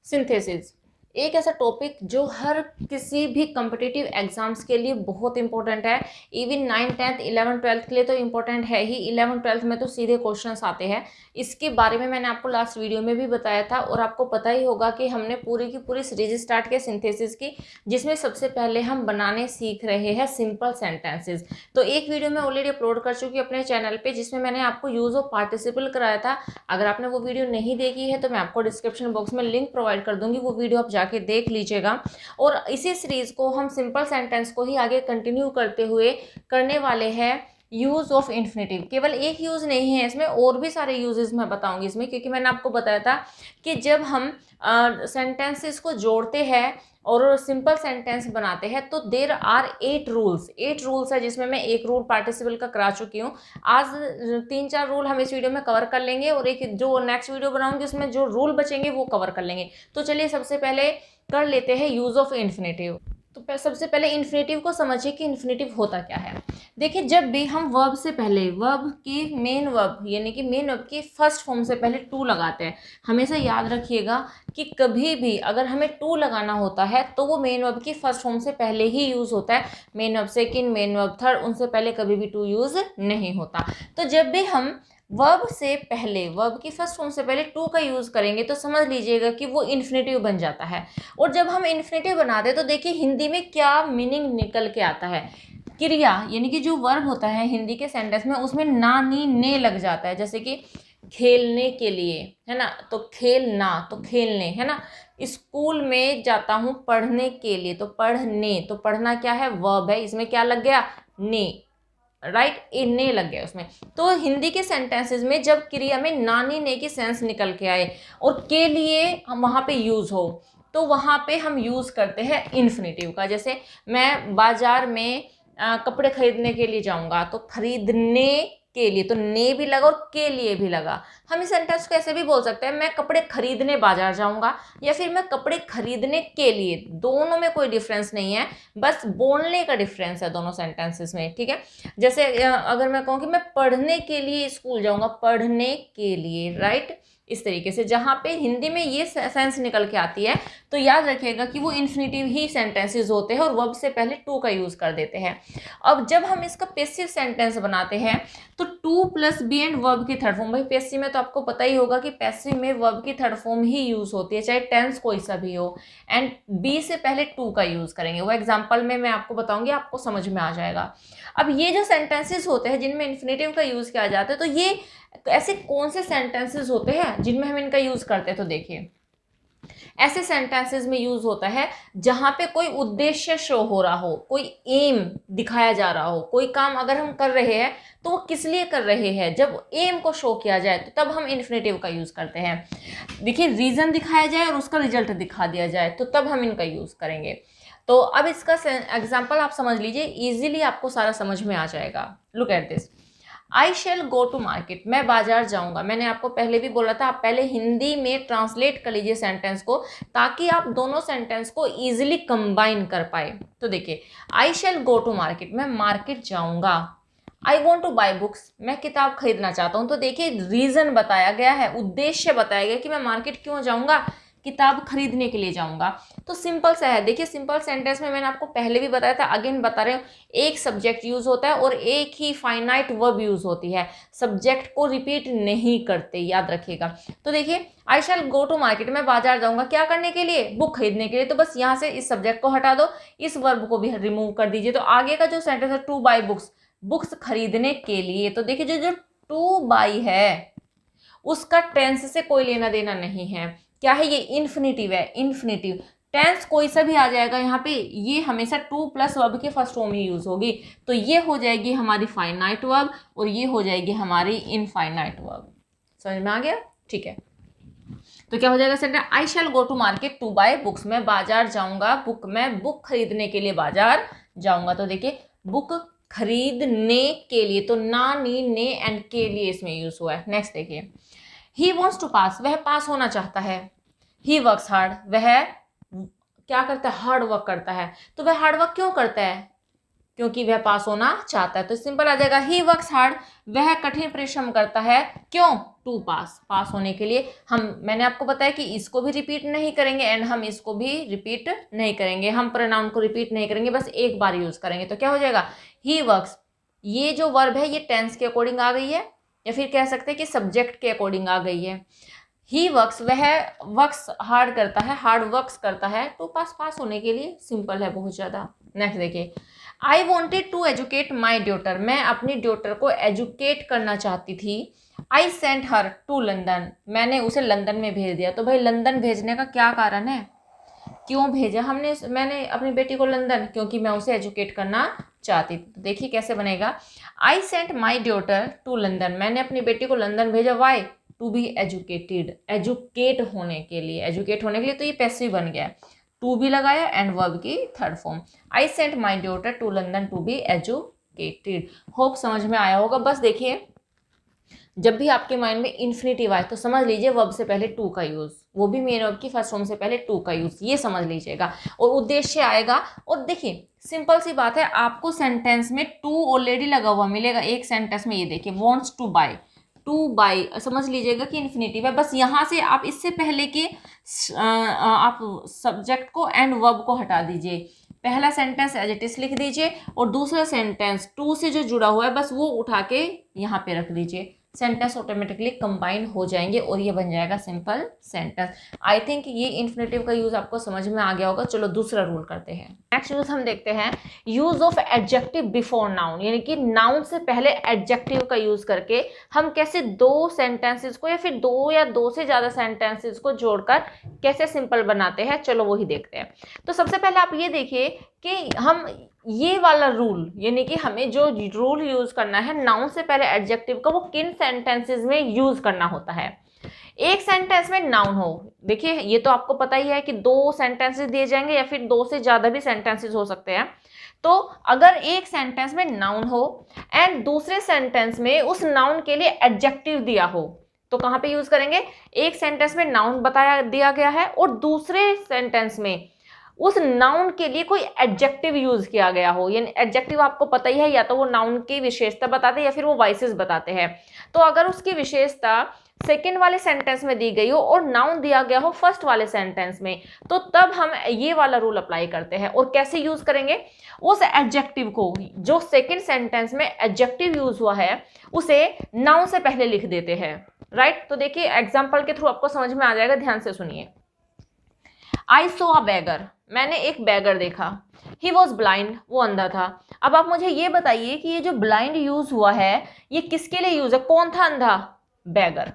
Synthesis एक ऐसा topic जो हर किसी भी कम्पिटिटिव एग्जाम्स के लिए बहुत इंपॉर्टेंट है। Even 9th 10th 11th 12th के लिए तो इंपॉर्टेंट है ही, 11th 12th में तो सीधे क्वेश्चंस आते हैं। इसके बारे में मैंने आपको लास्ट वीडियो में भी बताया था और आपको पता ही होगा कि हमने पूरी की पूरी सीरीज स्टार्ट किया सिंथेसिस की, जिसमें सबसे पहले हम बनाने सीख रहे हैं सिंपल सेंटेंसेज। तो एक वीडियो मैं ऑलरेडी अपलोड कर चुकी हूँ अपने चैनल पर, जिसमें मैंने आपको यूज ऑफ पार्टिसिपल कराया था। अगर आपने वो वीडियो नहीं देखी है तो मैं आपको डिस्क्रिप्शन बॉक्स में लिंक प्रोवाइड कर दूंगी, वो वीडियो आप जाके देख लीजिएगा। और इसी सीरीज को हम सिंपल सेंटेंस को ही आगे कंटिन्यू करते हुए करने वाले हैं यूज ऑफ इन्फिनेटिव। केवल एक यूज नहीं है इसमें, और भी सारे यूजेस मैं बताऊंगी इसमें, क्योंकि मैंने आपको बताया था कि जब हम सेंटेंसेस को जोड़ते हैं और सिंपल सेंटेंस बनाते हैं तो देर आर 8 रूल्स है, जिसमें मैं एक रूल पार्टिसिपल का करा चुकी हूँ। आज 3-4 रूल हम इस वीडियो में कवर कर लेंगे और एक जो नेक्स्ट वीडियो बनाऊंगी उसमें जो रूल बचेंगे वो कवर कर लेंगे। तो चलिए सबसे पहले कर लेते हैं यूज ऑफ इन्फिनेटिव। तो सबसे पहले इन्फिनेटिव को समझिए कि इन्फिनेटिव होता क्या है। देखिए, जब भी हम वर्ब से पहले वर्ब की मेन वर्ब यानी कि मेन वर्ब की फर्स्ट फॉर्म से पहले टू लगाते हैं, हमेशा याद रखिएगा कि कभी भी अगर हमें टू लगाना होता है तो वो मेन वर्ब की फर्स्ट फॉर्म से पहले ही यूज होता है। Main verb second, main verb third, उनसे पहले कभी भी टू यूज नहीं होता। तो जब भी हम वर्ब से पहले वर्ब की फर्स्ट फॉर्म से पहले टू का यूज करेंगे तो समझ लीजिएगा कि वो इन्फिनेटिव बन जाता है। और जब हम इन्फिनेटिव बनाते तो देखिए हिंदी में क्या मीनिंग निकल के आता है। क्रिया यानी कि जो वर्ब होता है हिंदी के सेंटेंस में, उसमें ना नी ने लग जाता है। जैसे कि खेलने के लिए है ना, तो खेलना तो खेलने है ना। स्कूल में जाता हूँ पढ़ने के लिए, तो पढ़ने, तो पढ़ना क्या है, वर्ब है, इसमें क्या लग गया, ने, राइट, ए ने लग गया उसमें। तो हिंदी के सेंटेंसेस में जब क्रिया में नानी ने की सेंस निकल के आए और के लिए हम वहाँ पे यूज हो, तो वहाँ पे हम यूज करते हैं इन्फिनेटिव का। जैसे मैं बाजार में कपड़े खरीदने के लिए जाऊंगा, तो खरीदने के लिए, तो ने भी लगा और के लिए भी लगा। हम इस सेंटेंस को ऐसे भी बोल सकते हैं, मैं कपड़े खरीदने बाजार जाऊंगा, या फिर मैं कपड़े खरीदने के लिए। दोनों में कोई डिफरेंस नहीं है, बस बोलने का डिफरेंस है दोनों सेंटेंसेस में, ठीक है। जैसे अगर मैं कहूँ कि मैं पढ़ने के लिए स्कूल जाऊंगा, पढ़ने के लिए, राइट, इस तरीके से जहाँ पे हिंदी में ये सेंस निकल के आती है तो याद रखिएगा कि वो इन्फिनेटिव ही सेंटेंसेस होते हैं और वर्ब से पहले टू का यूज कर देते हैं। अब जब हम इसका पैसिव सेंटेंस बनाते हैं तो to plus be and verb की थर्ड फॉर्म, भाई पैसिव में तो आपको पता ही होगा कि पैसिव में वर्ब की थर्ड फॉर्म ही यूज होती है, चाहे टेंस कोई सा भी हो, एंड बी से पहले टू का यूज करेंगे। वो एग्जाम्पल में मैं आपको बताऊंगी, आपको समझ में आ जाएगा। अब ये जो सेंटेंसेस होते हैं जिनमें इन्फिनेटिव का यूज किया जाता है, तो ये ऐसे कौन से सेंटेंसेस होते हैं जिनमें हम इनका यूज करते हैं, तो देखिए ऐसे सेंटेंसेस में यूज होता है जहां पे कोई उद्देश्य शो हो रहा हो, कोई एम दिखाया जा रहा हो। कोई काम अगर हम कर रहे हैं तो वो किस लिए कर रहे हैं, जब एम को शो किया जाए तो तब हम इन्फिनेटिव का यूज करते हैं। देखिए, रीजन दिखाया जाए और उसका रिजल्ट दिखा दिया जाए तो तब हम इनका यूज करेंगे। तो अब इसका एग्जाम्पल आप समझ लीजिए, इजीली आपको सारा समझ में आ जाएगा। Look at this, I shall go to market, मैं बाजार जाऊंगा। मैंने आपको पहले भी बोला था, आप पहले हिंदी में ट्रांसलेट कर लीजिए सेंटेंस को, ताकि आप दोनों सेंटेंस को इजीली कंबाइन कर पाए। तो देखिए, I shall go to market, मैं मार्केट जाऊंगा। I want to buy books, मैं किताब खरीदना चाहता हूँ। तो देखिए रीजन बताया गया है, उद्देश्य बताया गया कि मैं मार्केट क्यों जाऊंगा, किताब खरीदने के लिए जाऊंगा। तो सिंपल सा है। देखिए, सिंपल सेंटेंस में मैंने आपको पहले भी बताया था, अगेन बता रहे हूँ, एक सब्जेक्ट यूज होता है और एक ही फाइनाइट वर्ब यूज होती है, सब्जेक्ट को रिपीट नहीं करते, याद रखिएगा। तो देखिए, आई शैल गो टू मार्केट, मैं बाजार जाऊंगा, क्या करने के लिए, बुक खरीदने के लिए। तो बस यहाँ से इस सब्जेक्ट को हटा दो, इस वर्ब को भी रिमूव कर दीजिए। तो आगे का जो सेंटेंस है, टू बाई बुक्स, बुक्स खरीदने के लिए। तो देखिए, जो टू बाई है उसका टेंस से कोई लेना देना नहीं है। क्या है, ये इन्फिनेटिव है, इन्फिनेटिव। टेंस कोई सा भी आ जाएगा यहाँ पे, ये हमेशा टू प्लस वर्ब के फर्स्ट फॉर्म ही यूज होगी। तो ये हो जाएगी हमारी फाइनाइट वर्ब और ये हो जाएगी हमारी इनफाइनाइट वर्ब। समझ में आ गया, ठीक है। तो क्या हो जाएगा sentence, I shall go to market to buy books, मैं बाजार जाऊंगा, मैं बुक खरीदने के लिए बाजार जाऊंगा। तो देखिए, बुक खरीदने के लिए, तो ना, नी, ने एंड के लिए इसमें यूज हुआ है। नेक्स्ट देखिए, ही वॉन्ट्स टू पास, वह पास होना चाहता है। ही वर्क्स हार्ड, वह क्या करता है, हार्ड वर्क करता है। तो वह हार्ड वर्क क्यों करता है, क्योंकि वह पास होना चाहता है। तो सिंपल आ जाएगा ही वर्क्स हार्ड, वह कठिन परिश्रम करता है, क्यों, टू पास होने के लिए। मैंने आपको बताया कि इसको भी रिपीट नहीं करेंगे एंड हम इसको भी रिपीट नहीं करेंगे, हम प्रोनाउन को रिपीट नहीं करेंगे, बस एक बार यूज करेंगे। तो क्या हो जाएगा, ही वर्क्स, ये जो वर्ब है ये टेंस के अकॉर्डिंग आ गई है, या फिर कह सकते हैं कि सब्जेक्ट के अकॉर्डिंग आ गई है। ही वर्क्स, वह वर्क्स हार्ड करता है, हार्ड वर्क्स करता है टू पास होने के लिए। सिंपल है बहुत ज़्यादा। नेक्स्ट देखिए, I wanted to educate my daughter, मैं अपनी ड्यूटर को एजुकेट करना चाहती थी। I sent her to London, मैंने उसे लंदन में भेज दिया। तो भाई लंदन भेजने का क्या कारण है, क्यों भेजा मैंने अपनी बेटी को लंदन, क्योंकि मैं उसे एजुकेट करना चाहती थी। तो देखिए कैसे बनेगा, I sent my daughter to London, मैंने अपनी बेटी को लंदन भेजा, why, to be educated, educate होने के लिए, तो ये पैसिव बन गया, टू भी लगाया एंड वर्ब की third form. I sent my daughter to London to be educated. Hope समझ में आया होगा। बस देखिए, जब भी आपके माइंड में इन्फिनेटिव आए तो समझ लीजिए वर्ब से पहले टू का यूज़, वो भी मेन वर्ब की फर्स्ट फॉर्म से पहले टू का यूज़, ये समझ लीजिएगा। और उद्देश्य आएगा, और देखिए सिंपल सी बात है, आपको सेंटेंस में टू ऑलरेडी लगा हुआ मिलेगा एक सेंटेंस में। ये देखिए, wants to buy, to buy समझ लीजिएगा कि इन्फिनेटिव है। बस यहाँ से आप इससे पहले के आप सब्जेक्ट को एंड वर्ब को हटा दीजिए, पहला सेंटेंस एज इट इज लिख दीजिए और दूसरा सेंटेंस टू से जो जुड़ा हुआ है बस वो उठा के यहाँ पे रख दीजिए। सेंटेंस ऑटोमेटिकली कंबाइन हो जाएंगे और ये बन जाएगा सिंपल सेंटेंस। आई थिंक ये इन्फिनेटिव का यूज आपको समझ में आ गया होगा। चलो दूसरा रूल करते हैं। नेक्स्ट यूज हम देखते हैं, use of adjective before noun, यानी कि नाउन से पहले एडजेक्टिव का यूज करके हम कैसे दो सेंटेंसेस को या फिर दो या दो से ज्यादा सेंटेंसेस को जोड़कर कैसे सिंपल बनाते हैं। चलो वही देखते हैं। तो सबसे पहले आप ये देखिए कि हम ये वाला रूल, यानी कि हमें जो रूल यूज करना है नाउन से पहले एडजेक्टिव का, वो किन सेंटेंसेस में यूज करना होता है। एक सेंटेंस में नाउन हो, देखिए ये तो आपको पता ही है कि दो सेंटेंसेस दिए जाएंगे या फिर दो से ज्यादा भी सेंटेंसेस हो सकते हैं। तो अगर एक सेंटेंस में नाउन हो एंड दूसरे सेंटेंस में उस नाउन के लिए एडजेक्टिव दिया हो, तो कहां पे यूज करेंगे। एक सेंटेंस में नाउन बताया दिया गया है और दूसरे सेंटेंस में उस नाउन के लिए कोई एडजेक्टिव यूज किया गया हो, यानी एडजेक्टिव आपको पता ही है, या तो वो नाउन की विशेषता बताते हैं या फिर वो वाइसेस बताते हैं। तो अगर उसकी विशेषता सेकंड वाले सेंटेंस में दी गई हो और नाउन दिया गया हो फर्स्ट वाले सेंटेंस में, तो तब हम ये वाला रूल अप्लाई करते हैं। और कैसे यूज करेंगे, उस एडजेक्टिव को जो सेकंड सेंटेंस में एडजेक्टिव यूज हुआ है उसे नाउन से पहले लिख देते हैं। राइट, तो देखिए एग्जाम्पल के थ्रू आपको समझ में आ जाएगा, ध्यान से सुनिए। आई सो अ बैगर, मैंने एक बैगर देखा। ही वॉज ब्लाइंड, वो अंधा था। अब आप मुझे ये बताइए कि ये जो ब्लाइंड यूज हुआ है ये किसके लिए यूज है, कौन था अंधा, बैगर।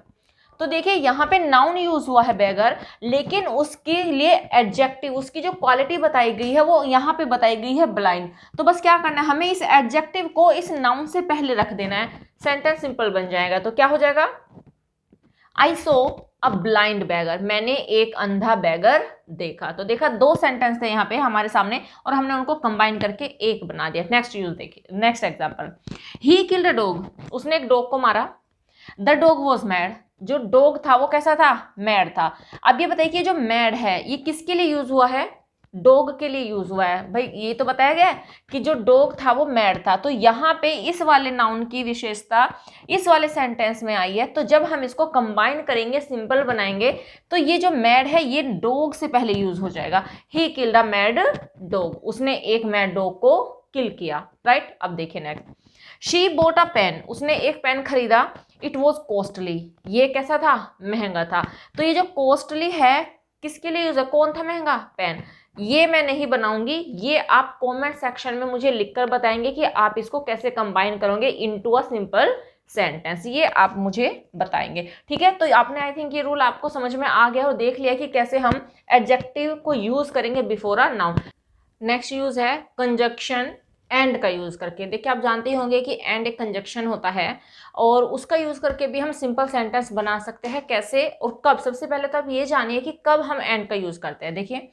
तो देखिए यहाँ पे नाउन यूज हुआ है बैगर, लेकिन उसके लिए एडजेक्टिव, उसकी जो क्वालिटी बताई गई है वो यहाँ पे बताई गई है ब्लाइंड। तो बस क्या करना है, हमें इस एडजेक्टिव को इस नाउन से पहले रख देना है, सेंटेंस सिंपल बन जाएगा। तो क्या हो जाएगा, आई सो अ ब्लाइंड बैगर, मैंने एक अंधा बैगर देखा। तो देखा दो सेंटेंस थे यहाँ पे हमारे सामने और हमने उनको कंबाइन करके एक बना दिया। नेक्स्ट यूज देखिए, next example, he killed a dog, उसने एक डॉग को मारा। द डॉग वॉज मैड, जो डॉग था वो कैसा था, मैड था। अब ये बताइए कि जो मैड है ये किसके लिए यूज हुआ है, डॉग के लिए यूज हुआ है। भाई ये तो बताया गया कि जो डॉग था वो मैड था, तो यहाँ पे इस वाले नाउन की विशेषता इस वाले सेंटेंस में आई है। तो जब हम इसको कंबाइन करेंगे, सिंपल बनाएंगे, तो ये जो मैड है ये डॉग से पहले यूज हो जाएगा। He killed a mad dog, उसने एक मैड डॉग को किल किया। राइट, अब देखिए next, she bought a pen, उसने एक पेन खरीदा। इट वॉज कॉस्टली, ये कैसा था, महंगा था। तो ये जो कॉस्टली है किसके लिए यूज है, कौन था महंगा, पेन। ये मैं नहीं बनाऊंगी, ये आप कमेंट सेक्शन में मुझे लिखकर बताएंगे कि आप इसको कैसे कंबाइन करोगे इनटू अ सिंपल सेंटेंस, ये आप मुझे बताएंगे। ठीक है, तो आपने आई थिंक ये रूल आपको समझ में आ गया और देख लिया कि कैसे हम एडजेक्टिव को यूज करेंगे before a noun. Next use है कंजक्शन एंड का यूज करके। देखिए आप जानते ही होंगे कि एंड एक कंजक्शन होता है और उसका यूज करके भी हम सिंपल सेंटेंस बना सकते हैं। कैसे और कब, सबसे पहले तो आप ये जानिए कि कब हम एंड का यूज करते हैं। देखिए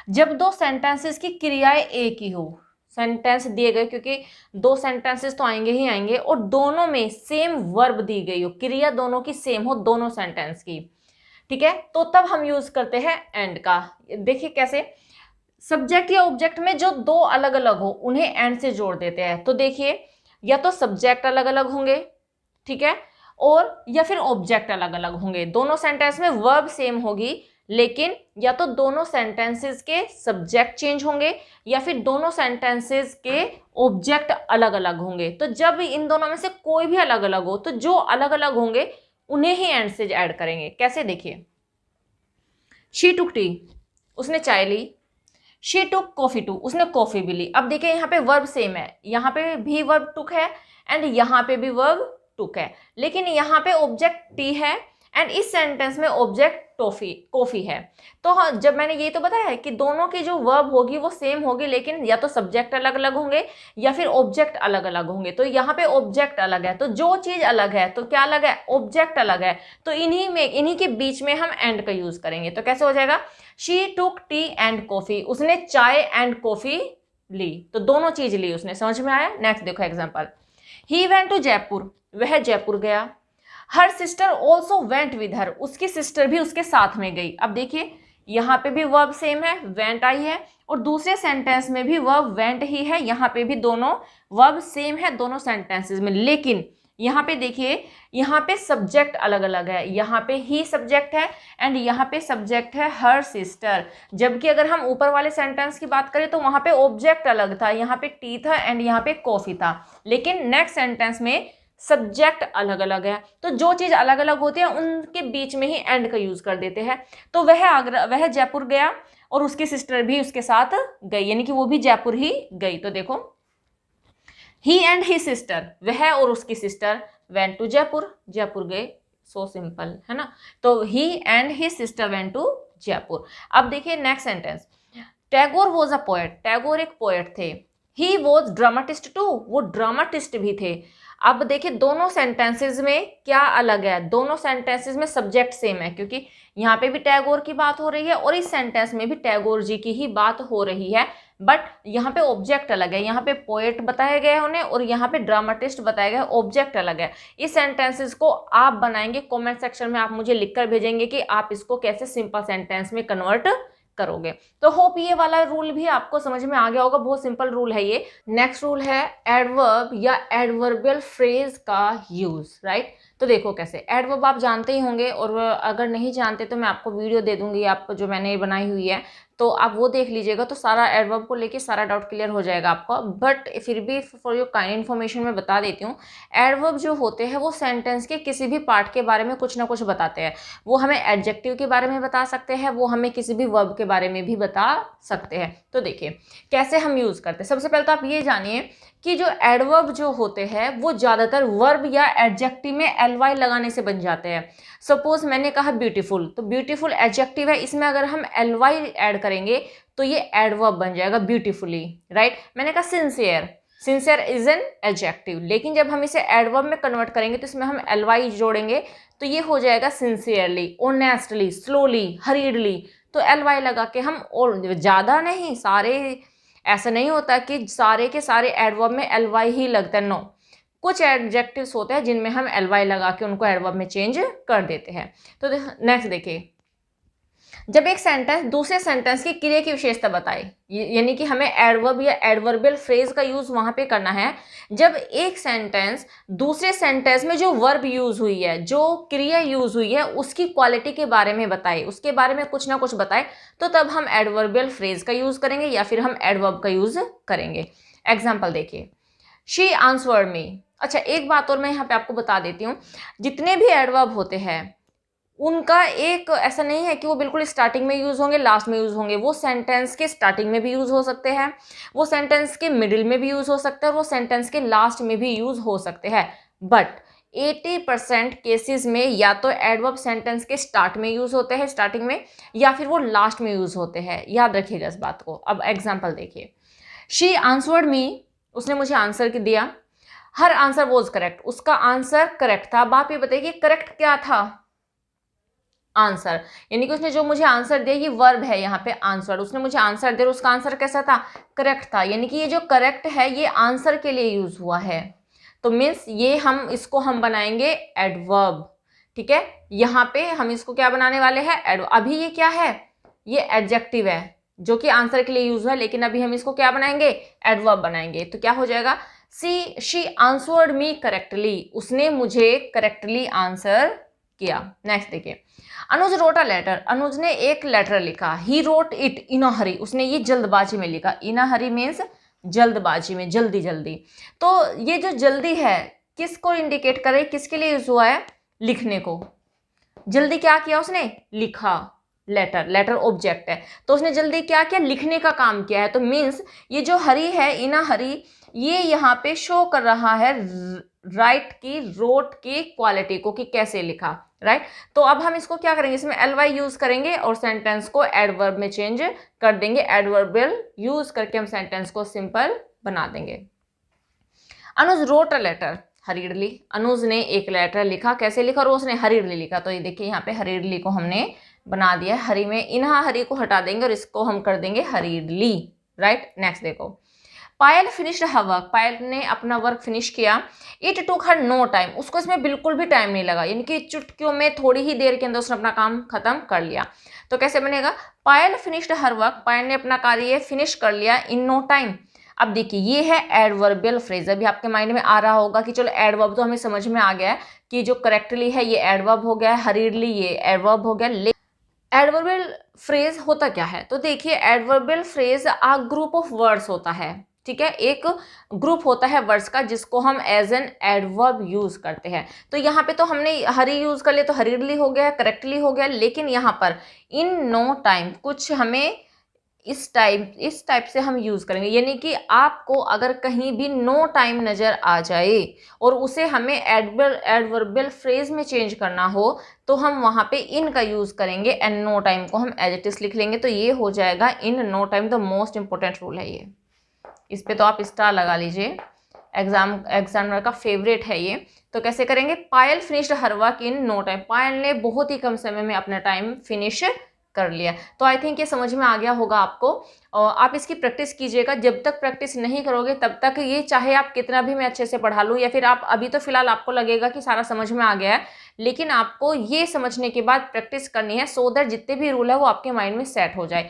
जब दो सेंटेंसेस की क्रियाएं एक ही हो, सेंटेंस दिए गए, क्योंकि दो सेंटेंसेस तो आएंगे ही आएंगे, और दोनों में सेम वर्ब दी गई हो, क्रिया दोनों की सेम हो, दोनों सेंटेंस की, ठीक है, तो तब हम यूज करते हैं एंड का। देखिए कैसे, सब्जेक्ट या ऑब्जेक्ट में जो दो अलग अलग हो उन्हें एंड से जोड़ देते हैं। तो देखिए, या तो सब्जेक्ट अलग अलग होंगे, ठीक है, और या फिर ऑब्जेक्ट अलग अलग होंगे। दोनों सेंटेंस में वर्ब सेम होगी, लेकिन या तो दोनों सेंटेंसेस के सब्जेक्ट चेंज होंगे या फिर दोनों सेंटेंसेस के ऑब्जेक्ट अलग अलग होंगे। तो जब इन दोनों में से कोई भी अलग अलग हो तो जो अलग अलग होंगे उन्हें ही एंड से ऐड करेंगे। कैसे, देखिए, शी टुक टी, उसने चाय ली। शी टुक कॉफी टू, उसने कॉफी भी ली। अब देखिए यहाँ पे वर्ब सेम है, यहाँ पे भी वर्ब टुक है एंड यहाँ पे भी वर्ब टुक है, लेकिन यहाँ पे ऑब्जेक्ट टी है एंड इस सेंटेंस में ऑब्जेक्ट कॉफी है। तो हाँ, जब मैंने ये तो बताया है कि दोनों की जो वर्ब होगी वो सेम होगी, लेकिन या तो सब्जेक्ट अलग अलग होंगे या फिर ऑब्जेक्ट अलग अलग होंगे। तो यहाँ पे ऑब्जेक्ट अलग है, तो जो चीज अलग है तो क्या अलग है, ऑब्जेक्ट अलग है। तो इन्हीं के बीच में हम एंड का यूज करेंगे। तो कैसे हो जाएगा, she took T and coffee, उसने चाय एंड कॉफी ली। तो दोनों चीज ली उसने। समझ में आया। नेक्स्ट देखो example, he went to Jaipur, वह जयपुर गया। Her sister also went with her, उसकी सिस्टर भी उसके साथ में गई। अब देखिए यहाँ पे भी वर्ब सेम है, वेंट आई है, और दूसरे सेंटेंस में भी वर्ब वेंट ही है। यहाँ पे भी दोनों वर्ब सेम है दोनों सेंटेंसेस में, लेकिन यहाँ पे देखिए, यहाँ पे सब्जेक्ट अलग अलग है। यहाँ पे ही सब्जेक्ट है एंड यहाँ पे सब्जेक्ट है हर सिस्टर। जबकि अगर हम ऊपर वाले सेंटेंस की बात करें तो वहाँ पे ऑब्जेक्ट अलग था, यहाँ पे टी था एंड यहाँ पे कॉफी था, लेकिन नेक्स्ट सेंटेंस में सब्जेक्ट अलग अलग है। तो जो चीज अलग अलग होती है उनके बीच में ही एंड का यूज कर देते हैं। तो वह जयपुर गया और उसकी सिस्टर भी उसके साथ गई, यानी कि वो भी जयपुर ही गई। तो देखो, ही एंड ही सिस्टर, वह और उसकी sister went to Jaipur, Jaipur गए। सो सिंपल है ना। तो he and he sister went to Jaipur. अब देखिए next sentence, Tagore was a poet, Tagore एक पोएट थे। ही वॉज ड्रामाटिस्ट टू, वो ड्रामाटिस्ट भी थे। अब देखिए दोनों सेंटेंसेस में क्या अलग है, दोनों सेंटेंसेस में सब्जेक्ट सेम है, क्योंकि यहाँ पे भी टैगोर की बात हो रही है और इस सेंटेंस में भी टैगोर जी की ही बात हो रही है, बट यहाँ पे ऑब्जेक्ट अलग है। यहाँ पे पोएट बताया गया है उन्हें और यहाँ पे ड्रामाटिस्ट बताया गया है, ऑब्जेक्ट अलग है। इस सेंटेंसेस को आप बनाएंगे, कमेंट सेक्शन में आप मुझे लिखकर भेजेंगे कि आप इसको कैसे सिंपल सेंटेंस में कन्वर्ट करोगे। तो होप ये वाला रूल भी आपको समझ में आ गया होगा, बहुत सिंपल रूल है ये। नेक्स्ट रूल है एडवर्ब या एडवर्बियल फ्रेज का यूज, राइट। तो देखो कैसे, एडवर्ब आप जानते ही होंगे, और अगर नहीं जानते तो मैं आपको वीडियो दे दूंगी आपको जो मैंने बनाई हुई है, तो आप वो देख लीजिएगा, तो सारा एडवर्ब को लेके सारा डाउट क्लियर हो जाएगा आपका। बट फिर भी फॉर योर काइंड इन्फॉर्मेशन मैं बता देती हूँ, एडवर्ब जो होते हैं वो सेंटेंस के किसी भी पार्ट के बारे में कुछ ना कुछ बताते हैं। वो हमें एडजेक्टिव के बारे में बता सकते हैं, वो हमें किसी भी वर्ब के बारे में भी बता सकते हैं। तो देखिए कैसे हम यूज़ करते हैं। सबसे पहले तो आप ये जानिए कि जो एडवर्ब जो होते हैं वो ज़्यादातर वर्ब या एडजेक्टिव में एलवाई लगाने से बन जाते हैं। सपोज मैंने कहा ब्यूटीफुल, तो ब्यूटीफुल एडजेक्टिव है, इसमें अगर हम एलवाई ऐड करेंगे तो ये एडवर्ब बन जाएगा ब्यूटीफुली, राइट। मैंने कहा sincere, sincere is an adjective, लेकिन जब हम इसे एडवर्ब में कन्वर्ट करेंगे तो इसमें हम एलवाई जोड़ेंगे तो ये हो जाएगा सिंसियरली, ऑनेस्टली, स्लोली, हरीडली। तो एलवाई लगा के हम, और ज़्यादा नहीं, सारे ऐसा नहीं होता कि सारे के सारे एडवर्ब में एलवाई ही लगता है, नो। कुछ एडजेक्टिव्स होते हैं जिनमें हम एलवाई लगा के उनको एडवर्ब में चेंज कर देते हैं। तो नेक्स्ट देखिए, जब एक सेंटेंस दूसरे सेंटेंस की क्रिया की विशेषता बताए, यानी कि हमें एडवर्ब या एडवर्बियल फ्रेज का यूज वहां पे करना है जब एक सेंटेंस दूसरे सेंटेंस में जो वर्ब यूज हुई है, जो क्रिया यूज हुई है, उसकी क्वालिटी के बारे में बताए, उसके बारे में कुछ ना कुछ बताए, तो तब हम एडवर्बियल फ्रेज का यूज करेंगे या फिर हम एडवर्ब का यूज करेंगे। एग्जाम्पल देखिए, शी आंसर्ड मी। अच्छा, एक बात और मैं यहाँ पे आपको बता देती हूँ, जितने भी एडवर्ब होते हैं उनका एक ऐसा नहीं है कि वो बिल्कुल स्टार्टिंग में यूज़ होंगे, लास्ट में यूज़ होंगे। वो सेंटेंस के स्टार्टिंग में भी यूज़ हो सकते हैं, वो सेंटेंस के मिडिल में भी यूज़ हो सकते हैं, और वो सेंटेंस के लास्ट में भी यूज़ हो सकते हैं। बट 80% केसेस में या तो एडवर्ब सेंटेंस के स्टार्ट में यूज़ होते हैं, स्टार्टिंग में, या फिर वो लास्ट में यूज़ होते हैं। याद रखिएगा इस बात को। अब एग्जाम्पल देखिए, शी आंसर्ड मी, उसने मुझे आंसर दिया। हर आंसर वॉज करेक्ट, उसका आंसर करेक्ट था। अब आप ये बताइए करेक्ट क्या था? आंसर, यानी कि उसने जो मुझे आंसर दिया, ये वर्ब है यहाँ पे आंसर, उसने मुझे आंसर दिया, उसका आंसर कैसा था? करेक्ट था। यानी कि ये जो करेक्ट है ये आंसर के लिए यूज हुआ है, तो मीन्स ये इसको हम बनाएंगे एडवर्ब, ठीक है। यहाँ पे हम इसको क्या बनाने वाले हैं? एडवर्ब। अभी ये क्या है? ये एडजेक्टिव है, जो कि आंसर के लिए यूज है, लेकिन अभी हम इसको क्या बनाएंगे, एडवर्ब बनाएंगे। तो क्या हो जाएगा, शी आंसर्ड मी करेक्टली, उसने मुझे करेक्टली आंसर किया। नेक्स्ट देखिए, अनुज रोट अ लेटर, अनुज ने एक लेटर लिखा। ही रोट इट इन अ हरी, उसने ये जल्दबाजी में लिखा। इन अ हरी मीन्स जल्दबाजी में, जल्दी जल्दी। तो ये जो जल्दी है किसको इंडिकेट करे, किसके लिए यूज हुआ है, लिखने को। जल्दी क्या किया उसने, लिखा। लेटर, लेटर ऑब्जेक्ट है, तो उसने जल्दी क्या किया, लिखने का काम किया है। तो मीन्स ये जो हरी है, इन अ हरी, ये यहाँ पे शो कर रहा है राइट की, रोट की क्वालिटी को, कि कैसे लिखा, राइट। तो अब हम इसको क्या करेंगे, इसमें एलवाई यूज करेंगे और सेंटेंस को एडवर्ब में चेंज कर देंगे। एडवर्बियल यूज करके हम सेंटेंस को सिंपल बना देंगे। अनुज रोट अ लेटर हरीडली, अनुज ने एक लेटर लिखा। कैसे लिखा, रोज ने हरीडली लिखा। तो ये देखिए यहाँ पे हरीडली को हमने बना दिया है, हरी में इन्हा हरी को हटा देंगे और इसको हम कर देंगे हरीडली, राइट। नेक्स्ट देखो, पायल फिनिश्ड हर वर्क, पायल ने अपना वर्क फिनिश किया। It took her no time, उसको इसमें बिल्कुल भी टाइम नहीं लगा, यानी कि चुटकियों में थोड़ी ही देर के अंदर उसने अपना काम खत्म कर लिया। तो कैसे बनेगा, पायल फिनिश्ड हर वर्क, पायल ने अपना कार्य फिनिश कर लिया इन नो टाइम। अब देखिए ये है एडवर्बियल फ्रेज। अभी आपके माइंड में आ रहा होगा कि चलो एडवर्ब तो हमें समझ में आ गया है कि जो करेक्टली है ये एडवर्ब हो गया है, हरीडली ये एडवर्ब हो गया। एडवर्बियल फ्रेज होता क्या है, तो देखिए adverbial phrase a group of words होता है, ठीक है। एक ग्रुप होता है वर्ड्स का जिसको हम एज एन एडवर्ब यूज करते हैं। तो यहाँ पे तो हमने हरी यूज कर लिया तो हरीडली हो गया, करेक्टली हो गया, लेकिन यहाँ पर इन नो टाइम कुछ हमें इस टाइप से हम यूज करेंगे। यानी कि आपको अगर कहीं भी नो टाइम नजर आ जाए और उसे हमें एडवर्बियल फ्रेज में चेंज करना हो तो हम वहां पे इन का यूज करेंगे एंड नो टाइम को हम एज इट इज लिख लेंगे। तो ये हो जाएगा in no time. The most important rule है ये, इस पे तो आप स्टार लगा लीजिए, एग्जामिनर का फेवरेट है ये। तो कैसे करेंगे, Payal finished her work in no time, Payal ने बहुत ही कम समय में अपना टाइम फिनिश कर लिया। तो आई थिंक ये समझ में आ गया होगा आपको। और आप इसकी प्रैक्टिस कीजिएगा, जब तक प्रैक्टिस नहीं करोगे तब तक ये, चाहे आप कितना भी मैं अच्छे से पढ़ा लूँ या फिर आप अभी तो फिलहाल आपको लगेगा कि सारा समझ में आ गया है, लेकिन आपको ये समझने के बाद प्रैक्टिस करनी है सो दैट जितने भी रूल है वो आपके माइंड में सेट हो जाए।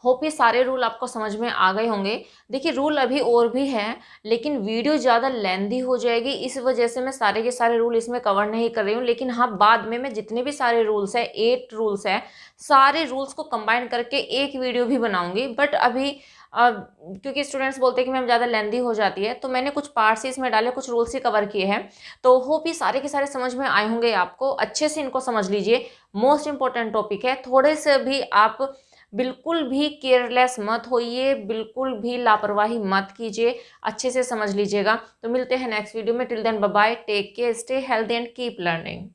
होप ये सारे रूल आपको समझ में आ गए होंगे। देखिए रूल अभी और भी हैं लेकिन वीडियो ज़्यादा लेंदी हो जाएगी, इस वजह से मैं सारे के सारे रूल इसमें कवर नहीं कर रही हूँ। लेकिन हाँ, बाद में मैं जितने भी सारे रूल्स हैं, 8 रूल्स हैं, सारे रूल्स को कंबाइन करके एक वीडियो भी बनाऊंगी। बट अभी क्योंकि स्टूडेंट्स बोलते हैं कि मैम ज़्यादा लेंदी हो जाती है, तो मैंने कुछ पार्ट्स ही इसमें डाले, कुछ रूल्स ही कवर किए हैं। तो होप ये सारे के सारे समझ में आए होंगे आपको। अच्छे से इनको समझ लीजिए, मोस्ट इंपॉर्टेंट टॉपिक है। थोड़े से भी आप बिल्कुल भी केयरलेस मत होइए, बिल्कुल भी लापरवाही मत कीजिए, अच्छे से समझ लीजिएगा। तो मिलते हैं नेक्स्ट वीडियो में। Till then bye bye, take care, stay healthy and keep learning.